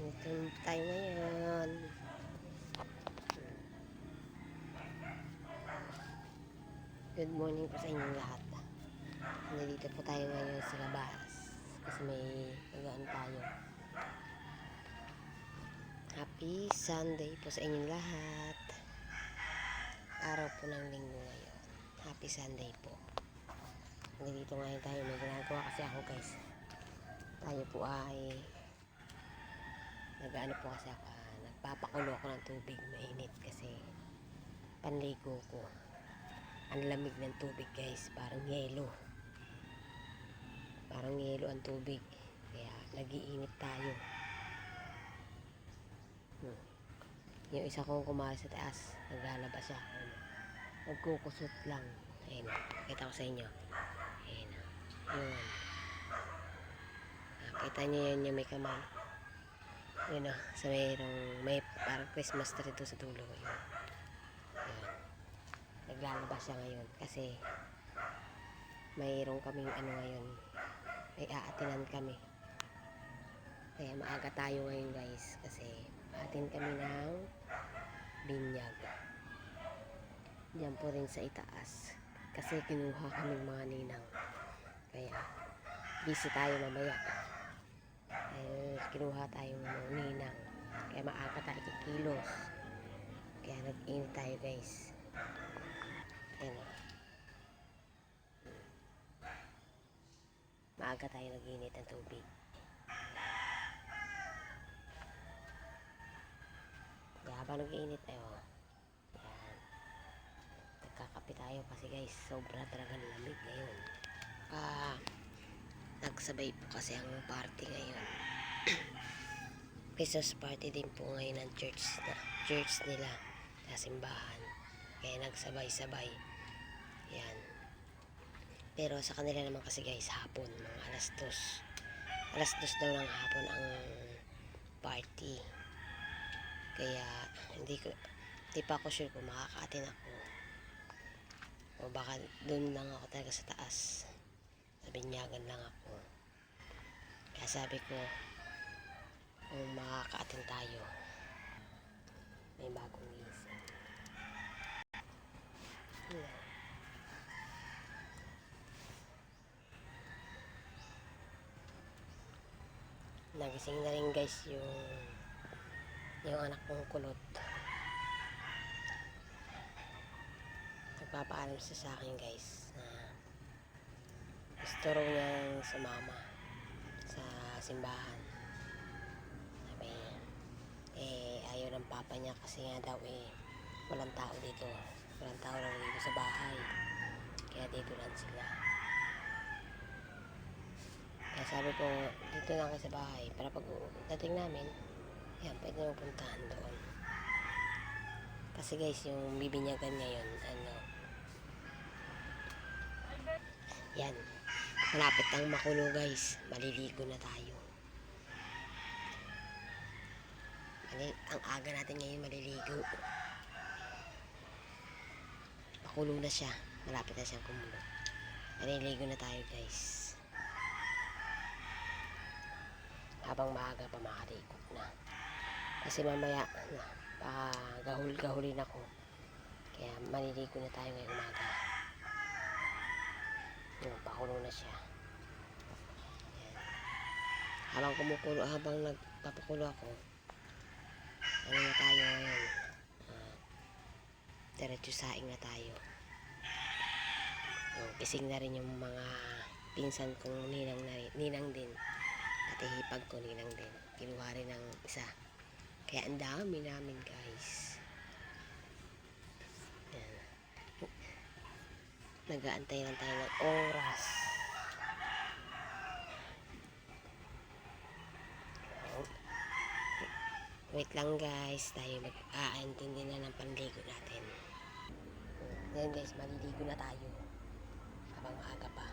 Ito tayo ngayon. Good morning po sa inyong lahat. Nandito po tayo ngayon sa labas kasi may nagaan tayo. Happy Sunday po sa inyong lahat. Araw po ng linggo ngayon. Happy Sunday po. Nandito ngayon tayo. May ginagawa kasi ako, guys. Tayo po ay nag-ano po kasi ako. Nagpapakulo ako ng tubig. Mainit kasi panligo ko. Ang lamig ng tubig, guys. Parang yelo. Parang yelo ang tubig. Kaya nag-iinit tayo. Yung isa kong kumari sa taas, naglalabas siya. Nagkukusot lang. Ayun. Kita ko sa inyo. Ayun. Yun. Kita nyo yun yung may kamay. Yun o. Sa may parang Christmas tree doon sa dulo. Yun. Yun. Naglalabas siya ngayon. Kasi mayroong kaming ano ngayon. May aatinan kami. Kaya maaga tayo ngayon, guys. Kasi atin kami ng binyag. Diyan po rin sa itaas. Kasi kinuha kaming mga ninang. Kaya busy tayo mamaya. Kinuha tayong ninang. Kaya maaga tayo kikilos. Kaya nag-init tayo, guys. Ayan o. Maaga tayo nag-init ng tubig. Kaya habang nag-init tayo, yan. Nagkakape tayo kasi, guys, sobra talagang lamig ngayon. Nagsabay po kasi ang party ngayon. Christmas party din po ngayon ng church nila sa simbahan. Kaya nagsabay-sabay. Yan. Pero sa kanila naman kasi, guys, hapon, mga alas 2. Alas 2 daw ng hapon ang party. Kaya hindi pa ako sure kung makaka-attend ako. O baka doon lang ako talaga sa taas. Sa binyagan lang ako. Kaya sabi ko, kung makaka-attend tayo, may bagong gising. Yan. Nagising na rin, guys, yung anak kong kulot. Nagpapaalam siya sa akin, guys, na gusto raw niyang sumama sa simbahan. Sabi niya, ayaw ng papa niya kasi nga daw walang tao dito. Walang tao lang dito sa bahay. Kaya dito lang sila. Kaya sabi ko, dito lang kayo sa bahay. Para pag dating namin, yan, pwede nang puntahan doon. Kasi, guys, yung bibinyagan ngayon, yan, malapit ang makulo, guys. Maliligo na tayo. Ang aga natin ngayon maliligo. Makulo na siya. Malapit na siyang kumulo. Maliligo na tayo, guys. Habang maaga pa makaligo na. Kasi mamaya gahul-gahulin ako. Kaya maliligo na tayo ngayong umaga. Yung pakulo na siya. Ayan. Habang nagpapakulo ako, ano na tayo ngayon? Diretso saing na tayo. Gising na rin yung mga pinsan kong ninang din. At hipag ko ninang din. Kinuha rin ng isa. Kaya ang dami namin, guys. Yan. Nag-aantay lang tayo ng oras. Wait lang, guys. Tayo mag-aantindi na ng panligo natin. Ngayon, guys, maliligo na tayo. Habang maaga pa.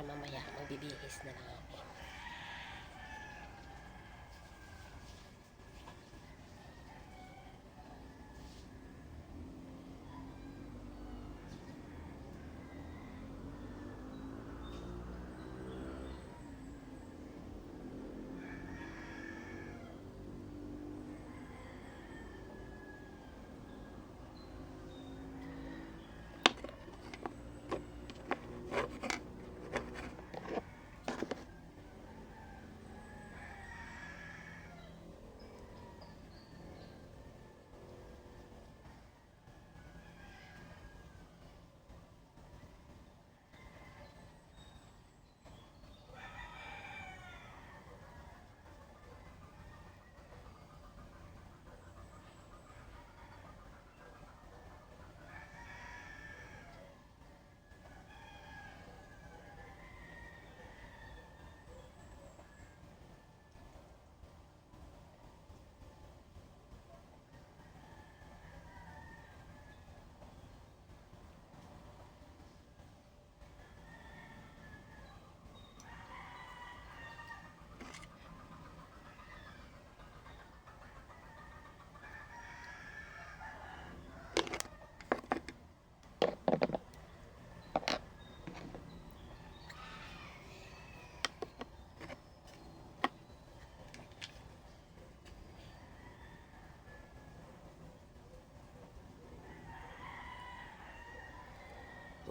para mamaya magbibihis na lang ako.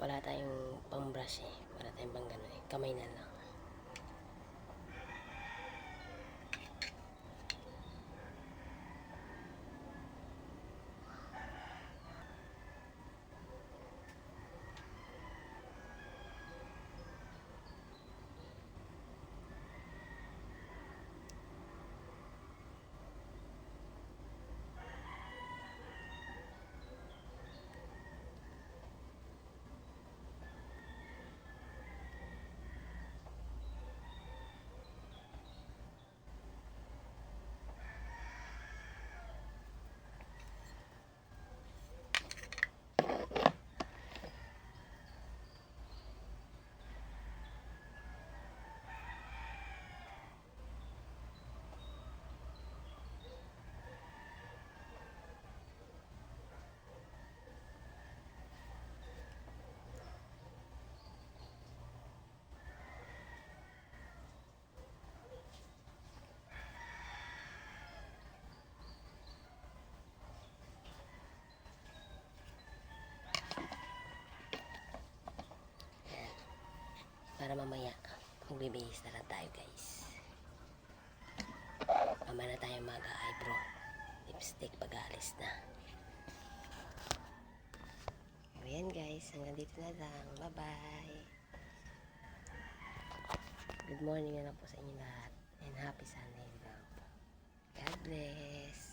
Wala tayong pang brush eh. Wala tayong pang gano'n eh. Kamay na lang. Para mamaya magbibihis na lang tayo guys. Mamaya na tayo mag-eyebrow, lipstick pag-aalis na. Ayan guys, hanggang dito na lang. Bye bye. Good morning na lang po sa inyo lahat and happy Sunday lang po. God bless.